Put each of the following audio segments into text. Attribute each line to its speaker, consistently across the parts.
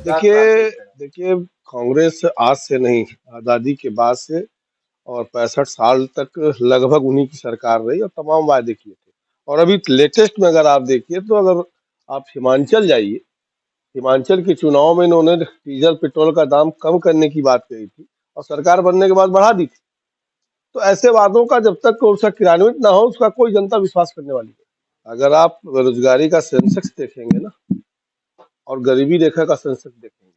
Speaker 1: देखिए देखिए कांग्रेस आज से नहीं, आजादी के बाद से और 65 साल तक लगभग उन्हीं की सरकार रही और तमाम वायदे किए थे। और अभी लेटेस्ट में अगर आप देखिए तो अगर आप हिमाचल जाइए, हिमाचल के चुनाव में इन्होंने डीजल पेट्रोल का दाम कम करने की बात कही थी और सरकार बनने के बाद बढ़ा दी थी। तो ऐसे वादों का जब तक उसका क्रियान्वित ना हो उसका कोई जनता विश्वास करने वाली नहीं। अगर आप बेरोजगारी का सेंसेक्स देखेंगे ना और गरीबी रेखा का सेंसेक्स देखेंगे,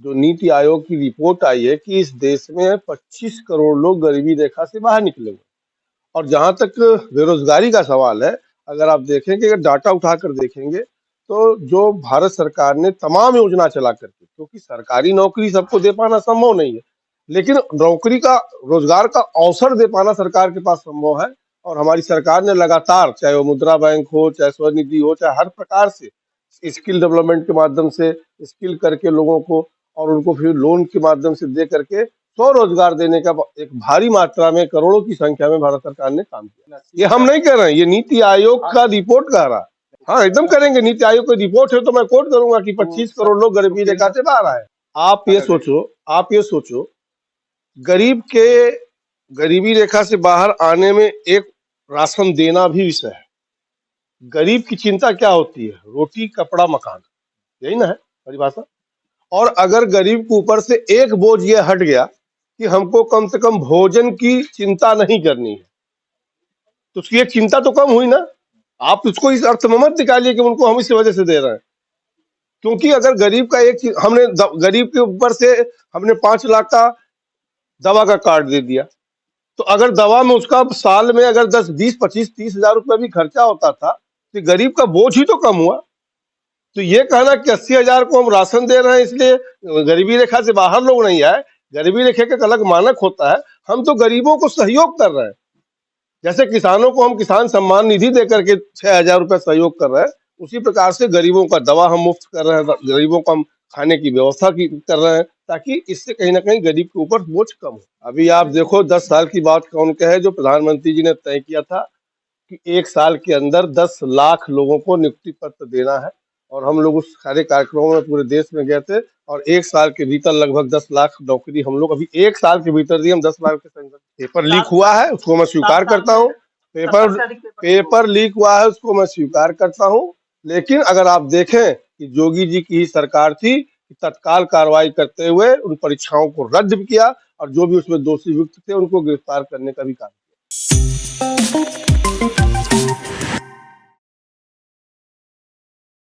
Speaker 1: जो नीति आयोग की रिपोर्ट आई है कि इस देश में 25 करोड़ लोग गरीबी रेखा से बाहर निकले हुए। और जहां तक बेरोजगारी का सवाल है, अगर आप देखेंगे, अगर डाटा उठाकर देखेंगे तो जो भारत सरकार ने तमाम योजना चला करके, क्योंकि सरकारी नौकरी सबको दे पाना संभव नहीं है, लेकिन नौकरी का, रोजगार का अवसर दे पाना सरकार के पास संभव है। और हमारी सरकार ने लगातार, चाहे वो मुद्रा बैंक हो, चाहे स्वनिधि हो, चाहे हर प्रकार से स्किल डेवलपमेंट के माध्यम से स्किल करके लोगों को और उनको फिर लोन के माध्यम से दे करके स्वरोजगार देने का एक भारी मात्रा में, करोड़ों की संख्या में भारत सरकार ने काम किया। ये हम नहीं कर रहे हैं, ये नीति आयोग का रिपोर्ट कह रहा है। हाँ, एकदम करेंगे। नीति आयोग की रिपोर्ट है तो मैं कोट करूंगा कि 25 करोड़ लोग गरीबी रेखा से बाहर आए। आप ये सोचो, गरीब के गरीबी रेखा से बाहर आने में एक राशन देना भी विषय है। गरीब की चिंता क्या होती है? रोटी, कपड़ा, मकान, यही ना है परिभाषा। और अगर गरीब के ऊपर से एक बोझ ये हट गया कि हमको कम से कम भोजन की चिंता नहीं करनी है, तो उसकी एक चिंता तो कम हुई ना। आप उसको इस अर्थ में मत निकालिए कि उनको हम इस वजह से दे रहे हैं, क्योंकि अगर गरीब का हमने गरीब के ऊपर से हमने 5 लाख का दवा का कार्ड दे दिया, तो अगर दवा में उसका साल में अगर 10, 20, 25, 30 हजार रुपये भी खर्चा होता था तो गरीब का बोझ ही तो कम हुआ। तो ये कहना कि 80 हजार को हम राशन दे रहे हैं इसलिए गरीबी रेखा से बाहर लोग नहीं आए, गरीबी रेखा का एक अलग मानक होता है। हम तो गरीबों को सहयोग कर रहे हैं, जैसे किसानों को हम किसान सम्मान निधि दे करके 6 हजार रुपये सहयोग कर रहे हैं, उसी प्रकार से गरीबों का दवा हम मुफ्त कर रहे हैं, गरीबों को हम खाने की व्यवस्था कर रहे हैं, ताकि इससे कहीं ना कहीं गरीब के ऊपर बोझ कम हो। अभी आप देखो, 10 साल की बात कौन कहे, जो प्रधानमंत्री जी ने तय किया था कि 1 साल के अंदर 10 लाख लोगों को नियुक्ति पत्र देना है। और हम लोग उस सारे कार्यक्रमों में पूरे देश में गए थे और 1 साल के भीतर लगभग 10 लाख नौकरी हम लोग अभी 1 साल के भीतर दी। हम 10 लाख के संख्या, पेपर लीक हुआ है उसको मैं स्वीकार करता हूँ, पेपर लीक हुआ है उसको मैं स्वीकार करता हूँ। लेकिन अगर आप देखें कि योगी जी की ही सरकार थी, तत्काल कार्रवाई करते हुए उन परीक्षाओं को रद्द किया और जो भी उसमें दोषी युक्त थे उनको गिरफ्तार करने का भी काम किया।